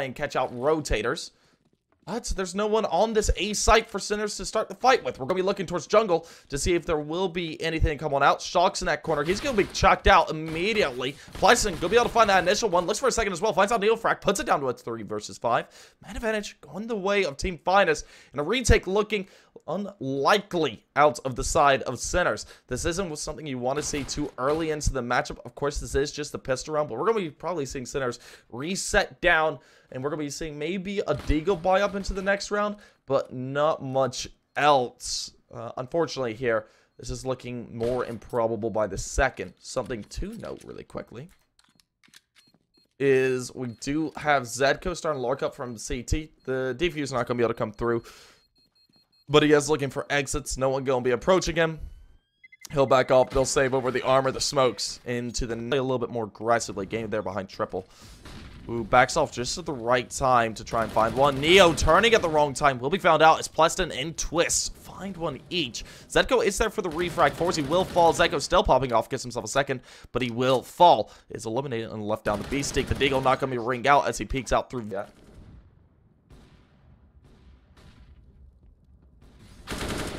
and catch out rotators. But there's no one on this A site for Sinners to start the fight with. We're going to be looking towards jungle to see if there will be anything come on out. Shock's in that corner. He's going to be chucked out immediately. Plyson going to be able to find that initial one. Looks for a second as well. Finds out Neofrag. Puts it down to a 3 versus 5. Man advantage going the way of Team Finnest. And a retake looking unlikely out of the side of Sinners. This isn't something you want to see too early into the matchup. Of course, this is just the pistol round. But we're going to be probably seeing Sinners reset down. And we're going to be seeing maybe a Deagle buy up into the next round, but not much else. Unfortunately here, this is looking more improbable by the second. Something to note really quickly is we do have Zedco starting to lurk up from CT. The defuse is not going to be able to come through, but he is looking for exits. No one going to be approaching him. He'll back off. They'll save over the armor, the smokes, into the a little bit more aggressively. Game there behind triple. Ooh, backs off just at the right time to try and find one. Neo turning at the wrong time will be found out as Pleston and Twist find one each. Zedco is there for the refrag. Forsey will fall. Zedco still popping off. Gets himself a second, but he will fall. Is eliminated and left down the B-stick. The Deagle not going to be ring out as he peeks out through that.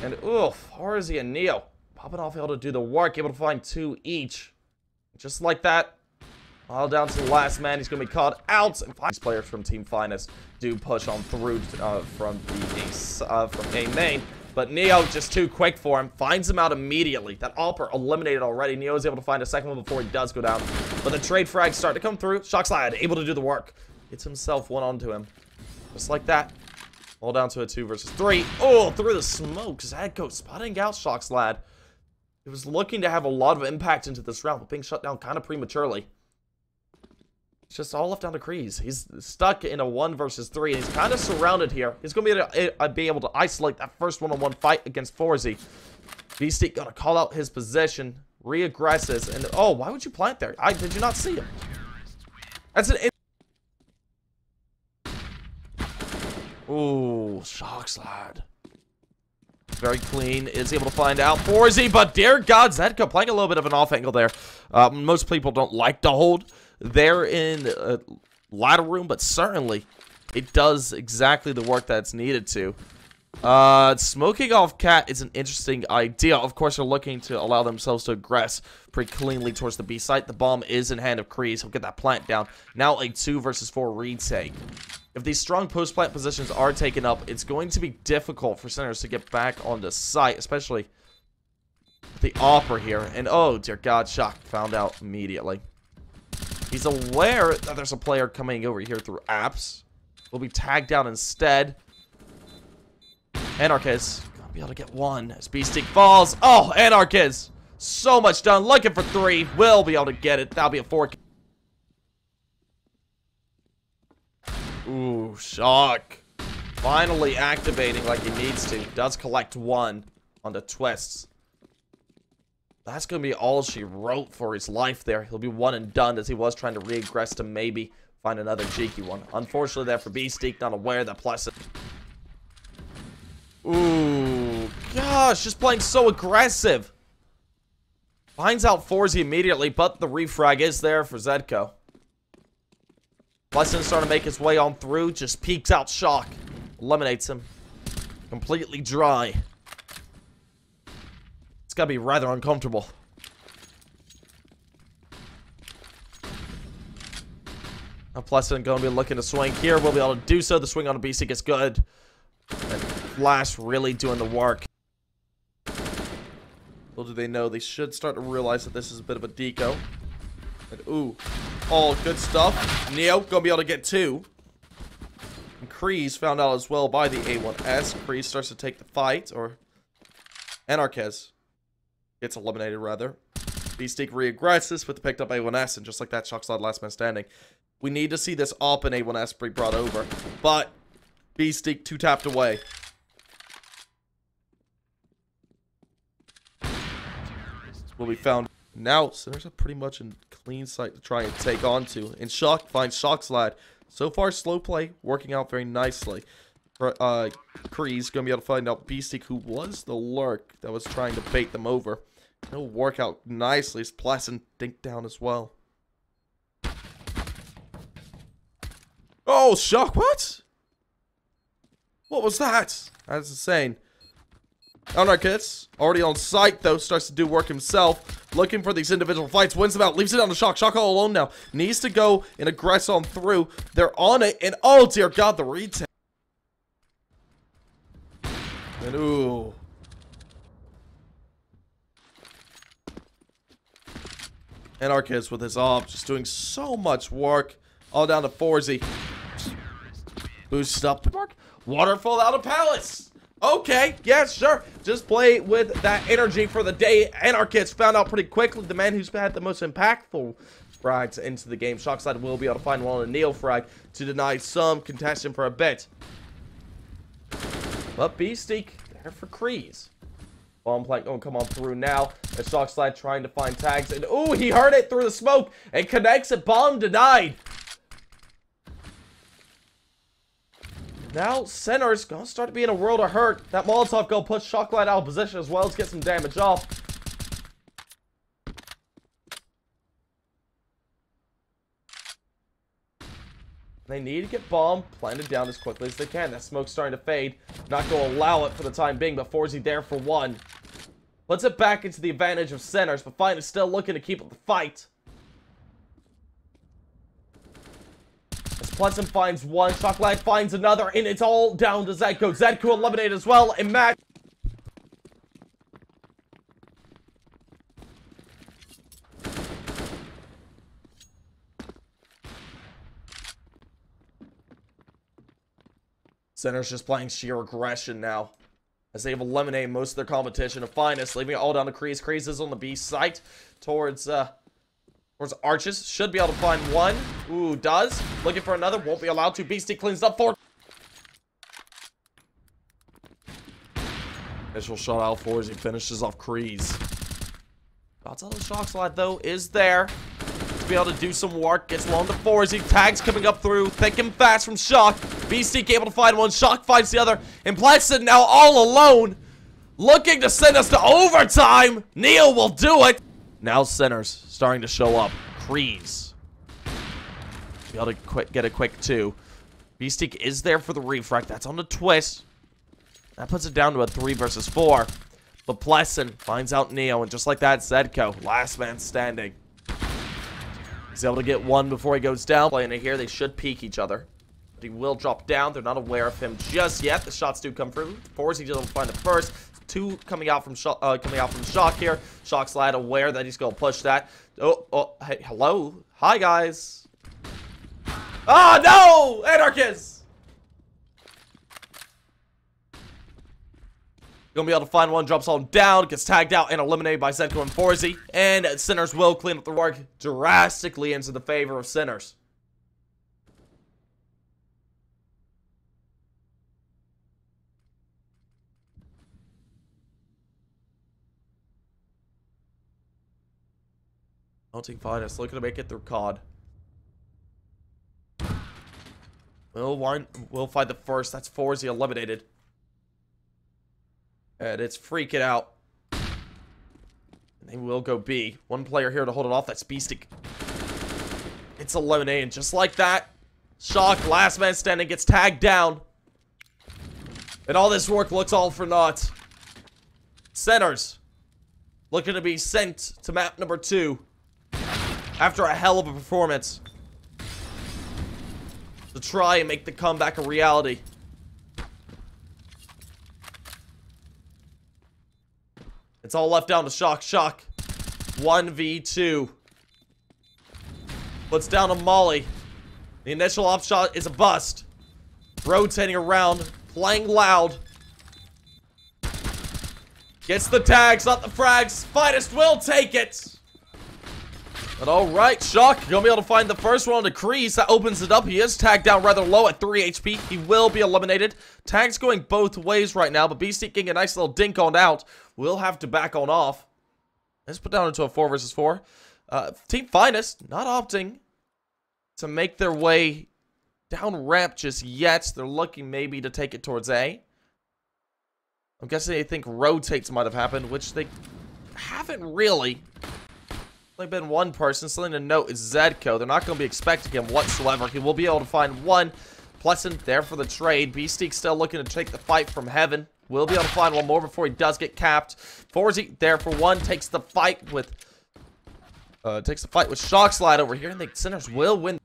And oof, Forsey and Neo popping off, able to do the work, able to find 2 each. Just like that. All down to the last man. He's going to be caught out. And these players from Team Finnest do push on through from A main. But Neo just too quick for him. Finds him out immediately. That AWPer eliminated already. Neo is able to find a second one before he does go down. But the trade frags start to come through. Shockslad able to do the work. Gets himself one onto him. Just like that. All down to a 2 versus 3. Oh, through the smoke. Zedco spotting out Shockslad. He was looking to have a lot of impact into this round, but being shut down kind of prematurely. It's just all left down to Kreese. He's stuck in a 1 versus 3, and he's kind of surrounded here. He's going to be able to isolate that first one-on-one fight against Forsey. Beastie got to call out his position, re-aggresses, and oh, why would you plant there? Did you not see him? That's an... Ooh, Shockslad. Very clean, is able to find out Forsey, but dear God, Zedco playing a little bit of an off angle there. Most people don't like to hold. They're in a ladder room, but certainly it does exactly the work that's needed to. Smoking off Cat is an interesting idea. Of course, they're looking to allow themselves to aggress pretty cleanly towards the B site. The bomb is in hand of Kreese. He'll get that plant down. Now a 2 versus 4 retake. If these strong post-plant positions are taken up, it's going to be difficult for Sinners to get back on the site, especially the AWPer here. And oh, dear God, Shock found out immediately. He's aware that there's a player coming over here through apps. Will be tagged down instead. Anarchist gonna be able to get 1 as B-Stick falls. Oh, Anarchist! So much done. Looking for 3. Will be able to get it. That'll be a 4. Ooh, Shock. Finally activating like he needs to. Does collect 1 on the twists. That's going to be all she wrote for his life there. He'll be 1 and done as he was trying to re-aggress to maybe find another cheeky one. Unfortunately there for Beastie, not aware that Plesson. Ooh, gosh, just playing so aggressive. Finds out Forsey immediately, but the refrag is there for Zedco. Plesson's starting to make his way on through, just peeks out Shock. Eliminates him. Completely dry. It's gotta be rather uncomfortable. Now Plesson gonna be looking to swing here. We'll be able to do so. The swing on a BC gets good. And Flash really doing the work. Little do they know, they should start to realize that this is a bit of a deco. And ooh, all good stuff. Neo gonna be able to get 2. And Kreese found out as well by the A1S. Kreese starts to take the fight, or Anarchist gets eliminated rather. Beastique re-aggresses with the picked up A1S, and just like that, Shockslad last man standing. We need to see this AWP and A1S be brought over, but Beastique 2 tapped away. Will be found now. So there's a pretty much a clean site to try and take on to. And Shock finds Shockslad. So far, slow play working out very nicely. Kreese gonna be able to find out Beastique, who was the lurk that was trying to bait them over. It'll work out nicely as Plesson dink down as well. Oh, shock. What? What was that? That's insane. Anarchist, already on site though, starts to do work himself. Looking for these individual fights, wins them out, leaves it down to Shock. Shock all alone now. Needs to go and aggress on through. They're on it, and oh dear God, the retake. And ooh. Anarchist with his op, just doing so much work. All down to Forzy. Boost up. Waterfall out of Palace. Okay, yeah, sure. Just play with that energy for the day. Anarchist found out pretty quickly the man who's had the most impactful frags into the game. Shockside will be able to find one on a Neo frag to deny some contention for a bit. But Beastique there for Kreese. Bomb plank gonna come on through now. And Shockside trying to find tags. And ooh, he heard it through the smoke and connects it. Bomb denied. Now, Sinners gonna start to be in a world of hurt. That Molotov go push Shocklight out of position as well as get some damage off. They need to get bomb planted down as quickly as they can. That smoke's starting to fade. Not gonna allow it for the time being, but Forzy there for one. Puts it back into the advantage of Sinners, but Fine is still looking to keep up the fight. Pleasant finds one, Shocklight finds another, and it's all down to Zedko. Zedko eliminated as well, and Matt. Sinners just playing sheer aggression now, as they've eliminated most of their competition of Finnest, leaving it all down to Kreese. Kreese is on the B site towards Arches. Should be able to find one. Ooh, does. Looking for another. Won't be allowed to. Beastie cleans up for. Initial shot out for as he finishes off Kreese. Outside of the shock slide, though, is there. To be able to do some work. Gets along to Forzy. Tags coming up through. Thick and fast from Shock. Beastie able to find one. Shock finds the other. And Platson now all alone. Looking to send us to overtime. Neil will do it. Now Sinners starting to show up. Kreese. Be able to get a quick two. Beastique is there for the refract. That's on the twist. That puts it down to a 3 versus 4. But Plesson finds out Neo, and just like that, Zedko, last man standing. He's able to get one before he goes down. Playing it here, they should peek each other. But he will drop down. They're not aware of him just yet. The shots do come through. Forzy doesn't find it first. Two coming out from Shock here. Shock slide aware that he's gonna push that. Oh, hey, hello, hi guys. Ah, no, Anarchist. Gonna be able to find one, drops on down, gets tagged out and eliminated by Zedko and Forzy. And Sinners will clean up the work drastically into the favor of Sinners. Melting Finnest looking to make it through COD. We'll find the first. That's Forzy eliminated. And it's freaking out. And they will go B. One player here to hold it off. That's Beastique. It's eliminated just like that. Shock, last man standing, gets tagged down. And all this work looks all for naught. Sinners looking to be sent to map number 2. After a hell of a performance. To try and make the comeback a reality. It's all left down to Shock. Shock. 1v2. Puts down a Molly. The initial off shot is a bust. Rotating around. Playing loud. Gets the tags, not the frags. Finnest will take it. But alright, Shock gonna be able to find the first one on the Kreese. That opens it up. He is tagged down rather low at 3 HP. He will be eliminated. Tags going both ways right now, but Beastie getting a nice little dink on out. Will have to back on off. Let's put down into a 4 versus 4. Team Finnest not opting to make their way down ramp just yet. They're looking maybe to take it towards A. I'm guessing they think rotates might have happened, which they haven't really. Only been one person. Something to note is Zedko. They're not going to be expecting him whatsoever. He will be able to find one. Pleasant there for the trade. Beastique still looking to take the fight from heaven. Will be able to find one more before he does get capped. Forzy there for one. Takes the fight with Shockslide over here. And the Sinners will win.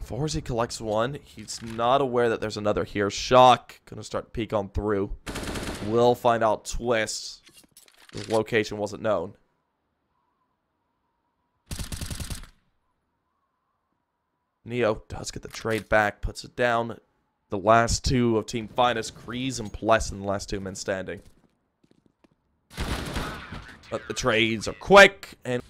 Forzy collects one. He's not aware that there's another here. Shock gonna start to peek on through. Will find out Twist. His location wasn't known. Neo does get the trade back, puts it down. The last two of Team Finnest, Kreese and Pleasant, the last two men standing. But the trades are quick and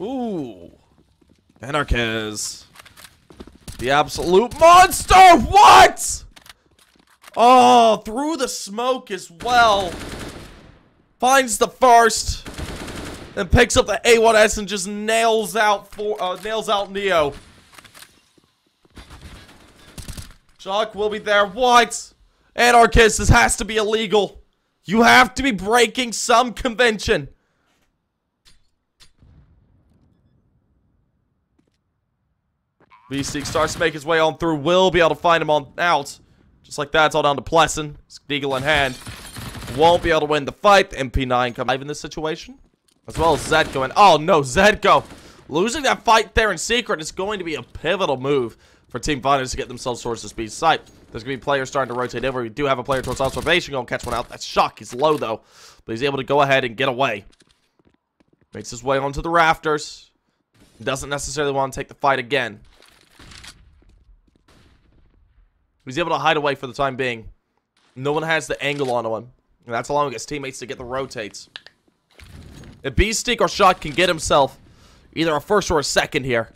ooh, Anarchiz, the absolute monster. What? Oh, through the smoke as well. Finds the first. And picks up the A1S and just nails out Neo. Shock will be there. What? Anarchist, this has to be illegal. You have to be breaking some convention. Beastique starts to make his way on through. Will be able to find him on out. Just like that, it's all down to Pleasant. Deagle in hand. Won't be able to win the fight. The MP9 come live in this situation. As well as Zedko. And oh no, Zedko losing that fight there in secret is going to be a pivotal move for Team Finnest to get themselves towards this beast site. There's going to be players starting to rotate over. We do have a player towards observation. Going to catch one out. That's Shock. He's low though. But he's able to go ahead and get away. Makes his way onto the rafters. Doesn't necessarily want to take the fight again. He's able to hide away for the time being. No one has the angle on him. And that's allowing his teammates to get the rotates. If Beastique or Shock can get himself either a first or a second here,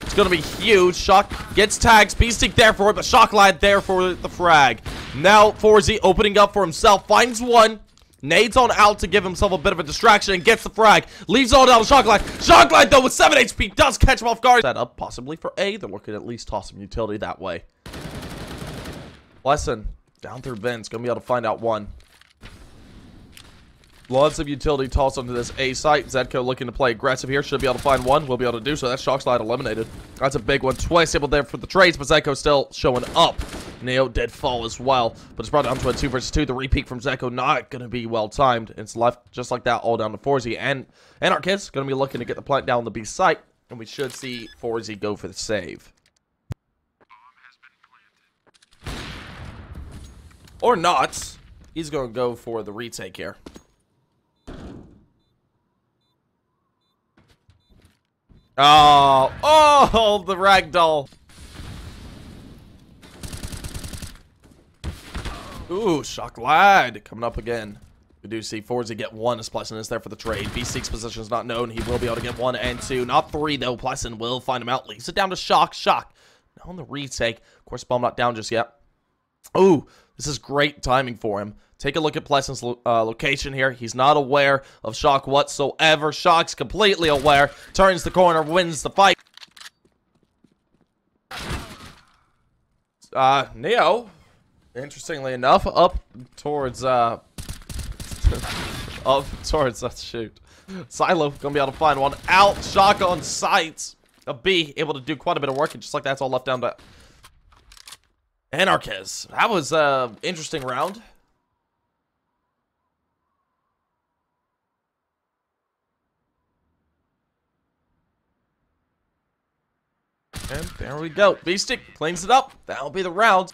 it's going to be huge. Shock gets tags. Beastique there for it, but Shockslide there for the frag. Now, Forzy opening up for himself. Finds one. Nades on out to give himself a bit of a distraction and gets the frag. Leaves all down to Shockslide. Shockslide, though, with 7 HP, does catch him off guard. Set up possibly for A. They're looking to at least toss some utility that way. Lesson. Down through Vince. Going to be able to find out one. Lots of utility tossed onto this A site. Zedko looking to play aggressive here. Should be able to find one. Will be able to do so. That's Shockslide eliminated. That's a big one. Twice able there for the trades, but Zedko still showing up. Neo did fall as well, but it's brought down to a 2 versus 2. The repeat from Zedko not going to be well timed. It's left just like that, all down to Forzy. And Anarchist going to be looking to get the plant down the B site, and we should see Forzy go for the save. Or not. He's going to go for the retake here. Oh, the ragdoll. Ooh, Shock Lad coming up again. We do see Forzy get one as Pleasant is there for the trade. B6 position is not known. He will be able to get 1 and 2. Not 3, though. Pleasant will find him out. Leaves it down to Shock. Shock. Now on the retake. Of course, bomb not down just yet. Ooh, this is great timing for him. Take a look at Pleasant's location here. He's not aware of Shock whatsoever. Shock's completely aware. Turns the corner, wins the fight. Neo, interestingly enough, up towards, shoot. Silo gonna be able to find one out. Shock on sight. A B, able to do quite a bit of work, and just like that's all left down to Anarchiz. That was an interesting round. And there we go. Beastique cleans it up. That'll be the round.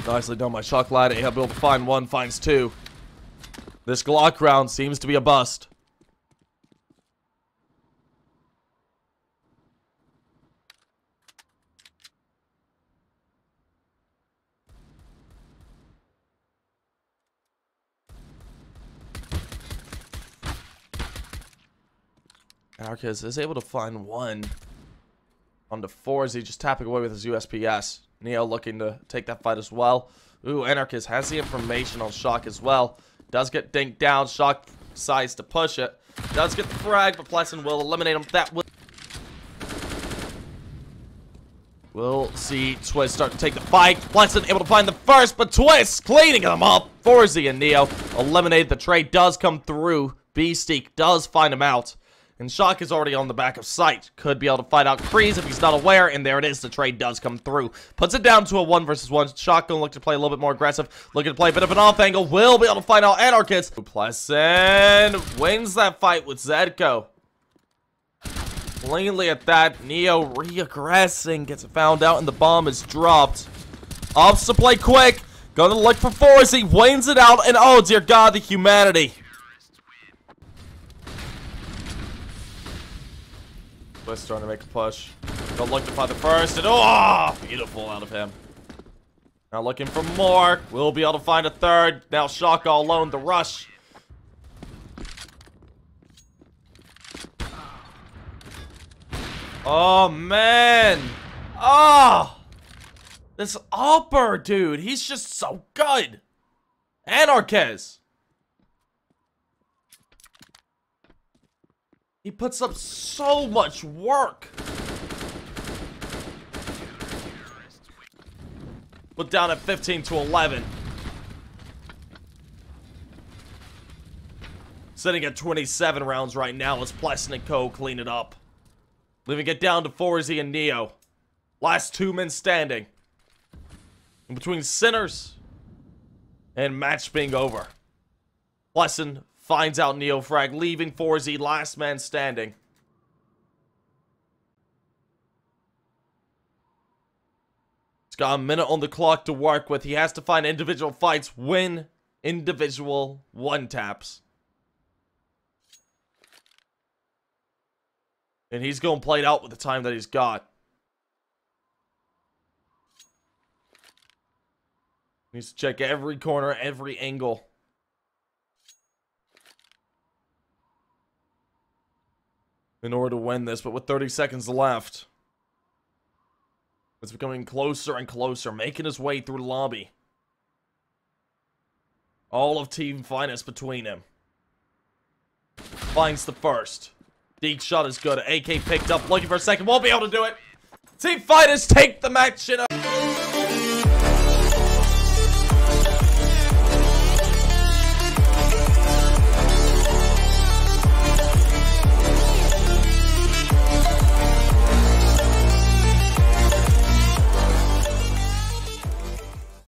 Nicely done by Shockslide. Able to find one, finds 2. This Glock round seems to be a bust. Anarchist is able to find one onto 4 as he just tapping away with his USPS. Neo looking to take that fight as well. Ooh, Anarchist has the information on Shock as well. Does get dinked down. Shock decides to push it. Does get the frag, but Pleasant will eliminate him. That will. We'll see Twist start to take the fight. Blessin able to find the first, but Twist cleaning them up. forzzy and Neo eliminated. The trade does come through. Beastie does find him out. And Shock is already on the back of sight. Could be able to fight out Kreese if he's not aware. And there it is. The trade does come through. Puts it down to a 1 versus 1. Shock gonna look to play a little bit more aggressive. Looking to play a bit of an off angle. Will be able to find out Anarchist. Blessin wins that fight with Zedko. Cleanly at that. Neo reaggressing. Gets found out and the bomb is dropped. Ups to play quick. Gonna look for forzzy. Wins it out. And oh dear God, the humanity. Twist trying to make a push. Gonna look to find the first. And oh, beautiful out of him. Now looking for more. We'll be able to find a third. Now Shock all alone. The rush. Oh, man. Oh. This upper, dude. He's just so good. Anarchist. He puts up so much work. Put down at 15 to 11. Sitting at 27 rounds right now as Blessin and Co. clean it up. Leaving it down to forzzy and Neo. Last 2 men standing. In between Sinners and match being over. Blessin finds out Neo frag, leaving forzzy last man standing. He's got a minute on the clock to work with. He has to find individual fights, win individual one-taps. And he's going to play it out with the time that he's got. Needs to check every corner, every angle. In order to win this, but with 30 seconds left. It's becoming closer and closer, making his way through the lobby. All of Team Finnest between him. Finds the first. Deke shot is good. AK picked up, looking for a second. Won't be able to do it. Team Finnest take the match in a